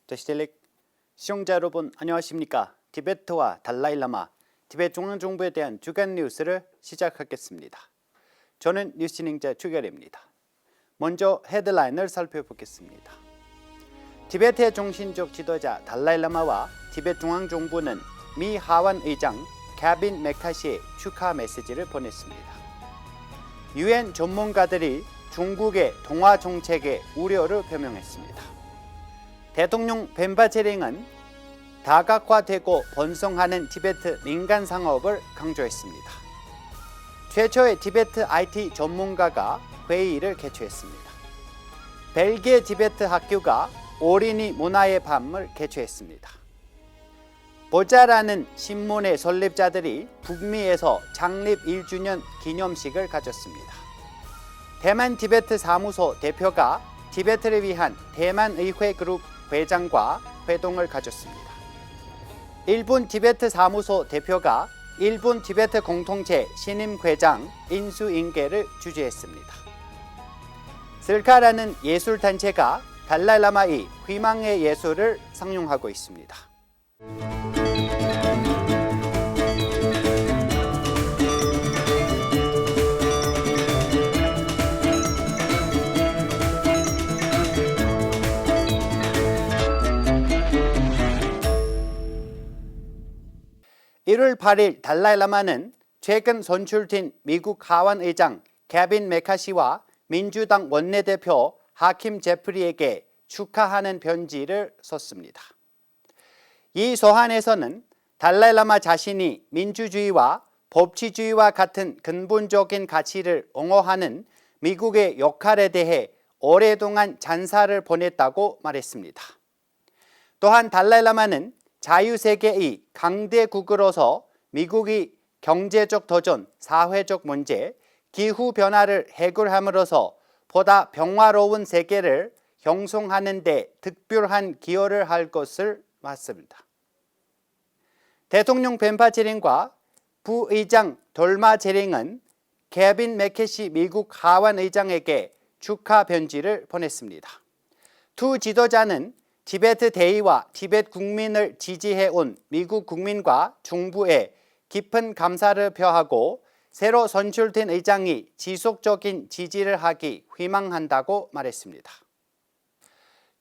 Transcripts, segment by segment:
더시텔릭 시청자 여러분 안녕하십니까? 티베트와 달라이라마, 티베트 중앙정부에 대한 주간 뉴스를 시작하겠습니다. 저는 뉴스 진행자 추결입니다. 먼저 헤드라인을 살펴보겠습니다. 티베트의 정신적 지도자 달라이라마와 티베트 중앙정부는 미 하원 의장 케빈 메카시의 축하 메시지를 보냈습니다. 유엔 전문가들이 중국의 동화 정책에 우려를 표명했습니다. 대통령 벤바체링은 다각화되고 번성하는 티베트 민간 상업을 강조했습니다. 최초의 티베트 IT 전문가가 회의를 개최했습니다. 벨기에 티베트 학교가 어린이 문화의 밤을 개최했습니다. 보자라는 신문의 설립자들이 북미에서 창립 1주년 기념식을 가졌습니다. 대만 티베트 사무소 대표가 티베트를 위한 대만의회 그룹 회장과 회동을 가졌습니다. 일본 티베트 사무소 대표가 일본 티베트 공동체 신임 회장 인수인계를 주재했습니다. 슬카라는 예술단체가 달라이라마의 희망의 예술을 상영하고 있습니다. 1월 8일 달라이라마는 최근 선출된 미국 하원 의장 케빈 메카시와 민주당 원내대표 하킴 제프리에게 축하하는 편지를 썼습니다. 이 서한에서는 달라이라마 자신이 민주주의와 법치주의와 같은 근본적인 가치를 옹호하는 미국의 역할에 대해 오랫동안 찬사를 보냈다고 말했습니다. 또한 달라이라마는 자유세계의 강대국으로서 미국이 경제적 도전, 사회적 문제, 기후변화를 해결함으로써 보다 평화로운 세계를 형성하는 데 특별한 기여를 할 것을 말했습니다. 대통령 벤바체링과 부의장 돌마체링은 케빈 메케시 미국 하원 의장에게 축하 편지를 보냈습니다. 두 지도자는 티베트 대의와 티베트 국민을 지지해온 미국 국민과 정부에 깊은 감사를 표하고 새로 선출된 의장이 지속적인 지지를 하기 희망한다고 말했습니다.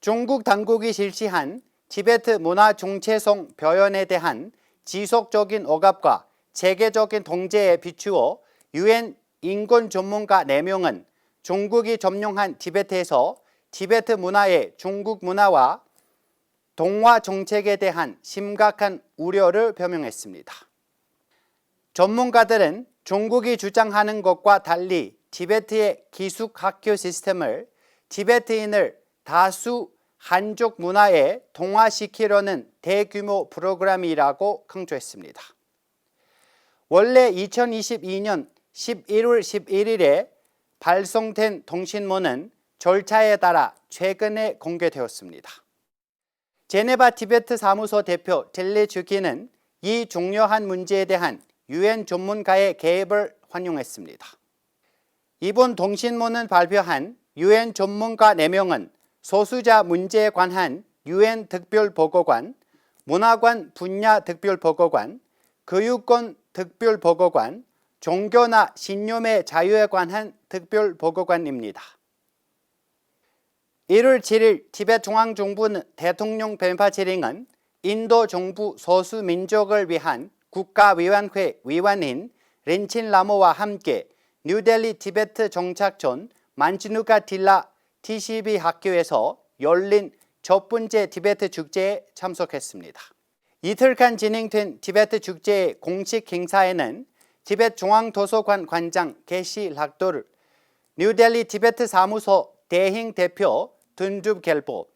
중국 당국이 실시한 티베트 문화 정체성 표현에 대한 지속적인 억압과 체계적인 통제에 비추어 유엔 인권 전문가 4명은 중국이 점령한 티베트에서 티베트 문화의 중국 문화와 동화 정책에 대한 심각한 우려를 표명했습니다. 전문가들은 중국이 주장하는 것과 달리 티베트의 기숙학교 시스템을 티베트인을 다수 한족 문화에 동화시키려는 대규모 프로그램이라고 강조했습니다. 원래 2022년 11월 11일에 발송된 통신문은 절차에 따라 최근에 공개되었습니다. 제네바 티베트 사무소 대표 텔레주키는 이 중요한 문제에 대한 유엔 전문가의 개입을 환영했습니다. 이번 통신문을 발표한 유엔 전문가 4명은 소수자 문제에 관한 유엔 특별보고관, 문화관 분야 특별보고관, 교육권 특별보고관, 종교나 신념의 자유에 관한 특별보고관입니다. 1월 7일 티베트 중앙정부 대통령 벤바체링은 인도 정부 소수민족을 위한 국가위원회 위원인 린친 라모와 함께 뉴델리 티베트 정착촌 만치누카 틸라 TCB 학교에서 열린 첫 번째 티베트 축제에 참석했습니다. 이틀간 진행된 티베트 축제의 공식 행사에는 티베트 중앙도서관 관장 게시 락도르, 뉴델리 티베트 사무소 대행 대표 둔줍 겔보,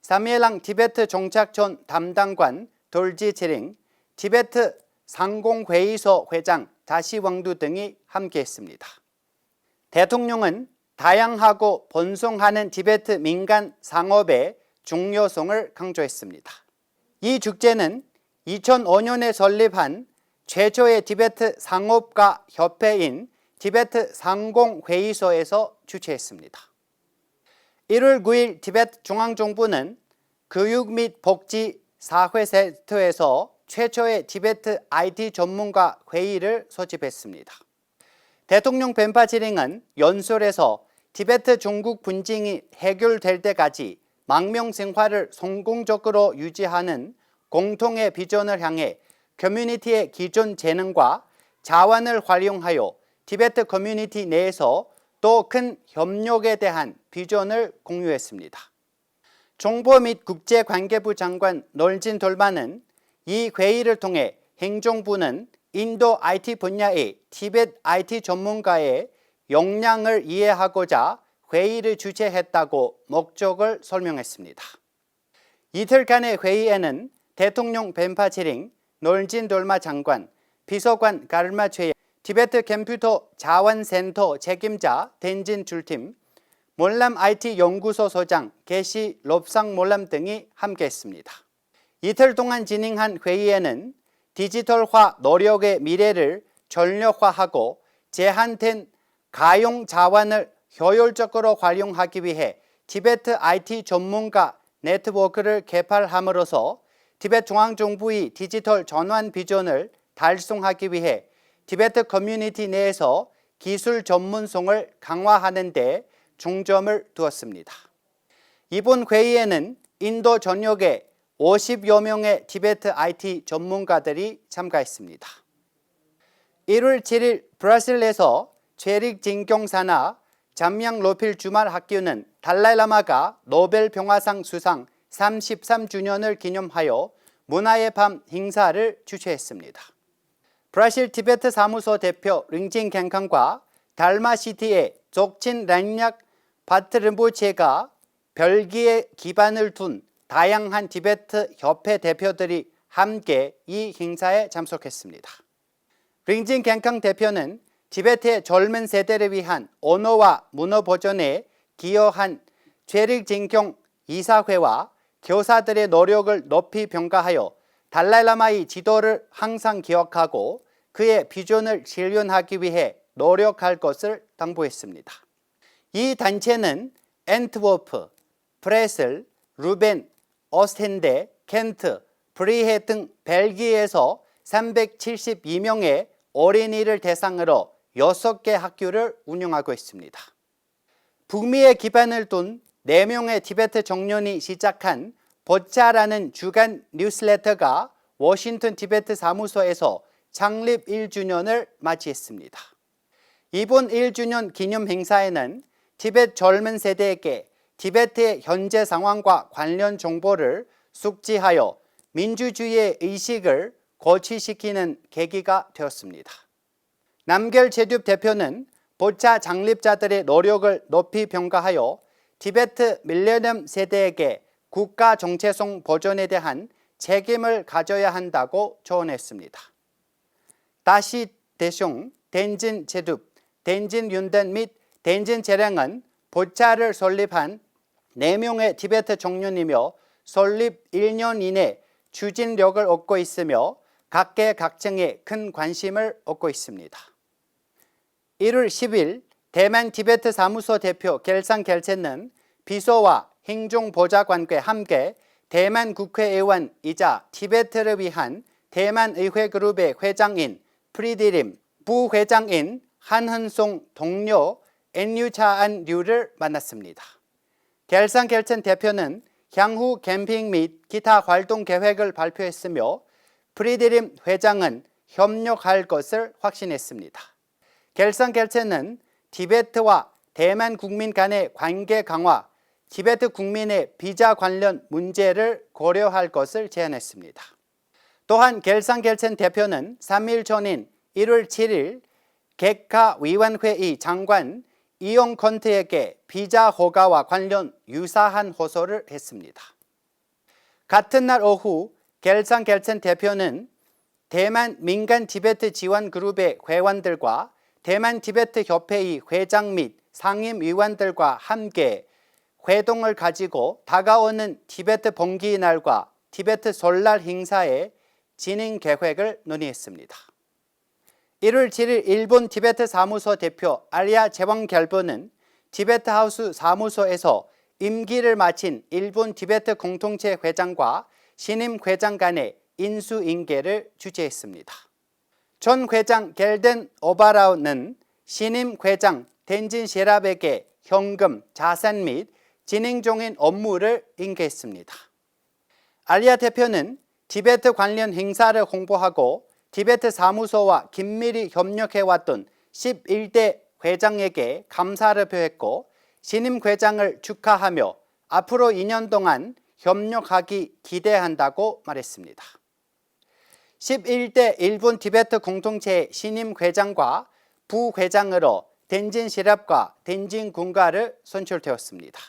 사미엘랑 티베트 정착촌 담당관 돌지 체링, 티베트 상공회의소 회장 다시왕두 등이 함께했습니다. 대통령은 다양하고 번성하는 티베트 민간 상업의 중요성을 강조했습니다. 이 축제는 2005년에 설립한 최초의 티베트 상업가 협회인 티베트 상공회의소에서 주최했습니다. 1월 9일 티베트 중앙정부는 교육 및 복지 사회센터에서 최초의 티베트 IT 전문가 회의를 소집했습니다. 대통령 벤파치링은 연설에서 티베트 중국 분쟁이 해결될 때까지 망명 생활을 성공적으로 유지하는 공통의 비전을 향해 커뮤니티의 기존 재능과 자원을 활용하여 티베트 커뮤니티 내에서 또 큰 협력에 대한 비전을 공유했습니다. 정보 및 국제관계부 장관 놀진 돌만은 이 회의를 통해 행정부는 인도 IT 분야의 티베트 IT 전문가의 역량을 이해하고자 회의를 주최했다고 목적을 설명했습니다. 이틀간의 회의에는 대통령 벤파치링, 놀진 돌마 장관, 비서관 가르마최, 티베트 컴퓨터 자원센터 책임자 덴진 줄팀, 몰람 IT 연구소 소장 게시 롭상 몰람 등이 함께했습니다. 이틀 동안 진행한 회의에는 디지털화 노력의 미래를 전력화하고 제한된 가용 자원을 효율적으로 활용하기 위해 티베트 IT 전문가 네트워크를 개발함으로써 티베트 중앙정부의 디지털 전환 비전을 달성하기 위해 티베트 커뮤니티 내에서 기술 전문성을 강화하는 데 중점을 두었습니다. 이번 회의에는 인도 전역의 50여 명의 티베트 IT 전문가들이 참가했습니다. 1월 7일 브라질에서 체릭 진경사나 잠양 로필 주말 학교는 달라이라마가 노벨 평화상 수상 33주년을 기념하여 문화의 밤 행사를 주최했습니다. 브라질 티베트 사무소 대표 링진 갱칸과 달마시티의 족친 란약 바트름보체가 별기에 기반을 둔 다양한 티베트 협회 대표들이 함께 이 행사에 참석했습니다. 링진 갱칸 대표는 티베트의 젊은 세대를 위한 언어와 문화 보존에 기여한 체릭 진경 이사회와 교사들의 노력을 높이 평가하여 달라이라마의 지도를 항상 기억하고 그의 비전을 실현하기 위해 노력할 것을 당부했습니다. 이 단체는 앤트워프, 브레슬, 루벤, 오스텐데, 켄트, 브리헤 등 벨기에에서 372명의 어린이를 대상으로 6개 학교를 운영하고 있습니다. 북미에 기반을 둔 4명의 티베트 청년이 시작한 보짜라는 주간 뉴스레터가 워싱턴 티베트 사무소에서 창립 1주년을 맞이했습니다. 이번 1주년 기념 행사에는 티베트 젊은 세대에게 티베트의 현재 상황과 관련 정보를 숙지하여 민주주의의 의식을 고취시키는 계기가 되었습니다. 남결 제둡 대표는 보차 창립자들의 노력을 높이 평가하여 티베트 밀레니엄 세대에게 국가 정체성 보존에 대한 책임을 가져야 한다고 조언했습니다. 다시 대숑, 덴진 제둡, 덴진 윤단 및 덴진 재량은 보차를 설립한 4명의 티베트 청년이며 설립 1년 이내 추진력을 얻고 있으며 각계각층에 큰 관심을 얻고 있습니다. 1월 10일 대만 티베트 사무소 대표 겔상 겔첸은 비서와 행정보좌관과 함께 대만 국회의원이자 티베트를 위한 대만의회그룹의 회장인 프리디림, 부회장인 한헌송 동료 엔유차안 류를 만났습니다. 겔상 겔첸 대표는 향후 캠핑 및 기타 활동 계획을 발표했으며 프리디림 회장은 협력할 것을 확신했습니다. 겔상 겔첸은 티베트와 대만 국민 간의 관계 강화, 티베트 국민의 비자 관련 문제를 고려할 것을 제안했습니다. 또한 겔상 겔첸 대표는 3일 전인 1월 7일 객가위원회의 장관 이용 컨트에게 비자 허가와 관련 유사한 호소를 했습니다. 같은 날 오후 겔상 겔첸 대표는 대만 민간 티베트 지원 그룹의 회원들과 대만 티베트 협회의 회장 및 상임위원들과 함께 회동을 가지고 다가오는 티베트 봉기의 날과 티베트 설날 행사의 진행 계획을 논의했습니다. 1월 7일 일본 티베트 사무소 대표 아리아 제왕 결부는 티베트 하우스 사무소에서 임기를 마친 일본 티베트 공동체 회장과 신임 회장 간의 인수인계를 주재했습니다. 전 회장 겔덴 오바라우는 신임 회장 덴진 시랍에게 현금, 자산 및 진행 중인 업무를 인계했습니다. 알리아 대표는 티베트 관련 행사를 홍보하고 티베트 사무소와 긴밀히 협력해왔던 11대 회장에게 감사를 표했고 신임 회장을 축하하며 앞으로 2년 동안 협력하기 기대한다고 말했습니다. 11대 일본 티베트 공동체의 신임 회장과 부회장으로 덴진 시랍과 덴진 군가를 선출되었습니다.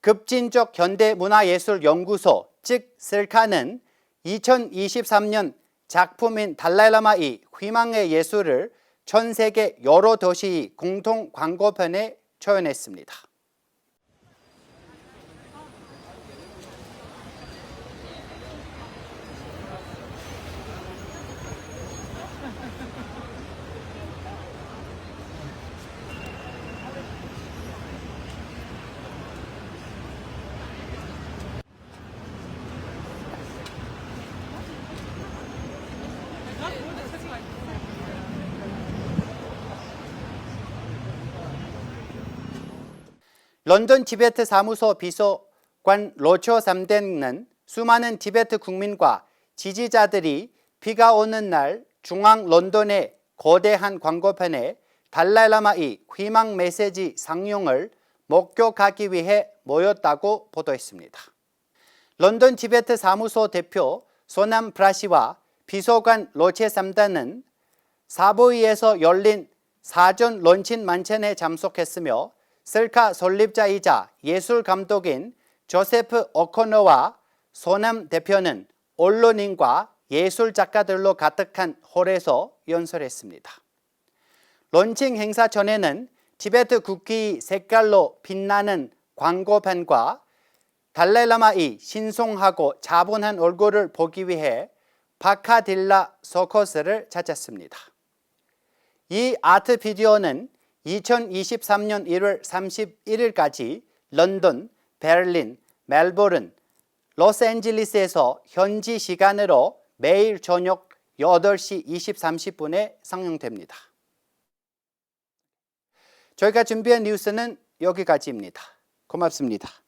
급진적 현대문화예술연구소 즉 슬카는 2023년 작품인 달라이라마의 희망의 예술을 전 세계 여러 도시의 공통 광고편에 초연했습니다. 런던 티베트 사무소 비서관 로초 삼덴은 수많은 티베트 국민과 지지자들이 비가 오는 날 중앙 런던의 거대한 광고편에 달라이라마의 희망 메시지 상용을 목격하기 위해 모였다고 보도했습니다. 런던 티베트 사무소 대표 소남 프라시와 비서관 로체 삼단은 사보이에서 열린 사전 런칭 만찬에 참석했으며 슬카 설립자이자 예술 감독인 조세프 오코너와 소남 대표는 언론인과 예술 작가들로 가득한 홀에서 연설했습니다. 런칭 행사 전에는 티베트 국기의 색깔로 빛나는 광고판과 달라이라마의 신성하고 차분한 얼굴을 보기 위해 바카딜라 서커스를 찾았습니다. 이 아트 비디오는 2023년 1월 31일까지 런던, 베를린, 멜버른, 로스앤젤레스에서 현지 시간으로 매일 저녁 8시 30분에 상영됩니다. 저희가 준비한 뉴스는 여기까지입니다. 고맙습니다.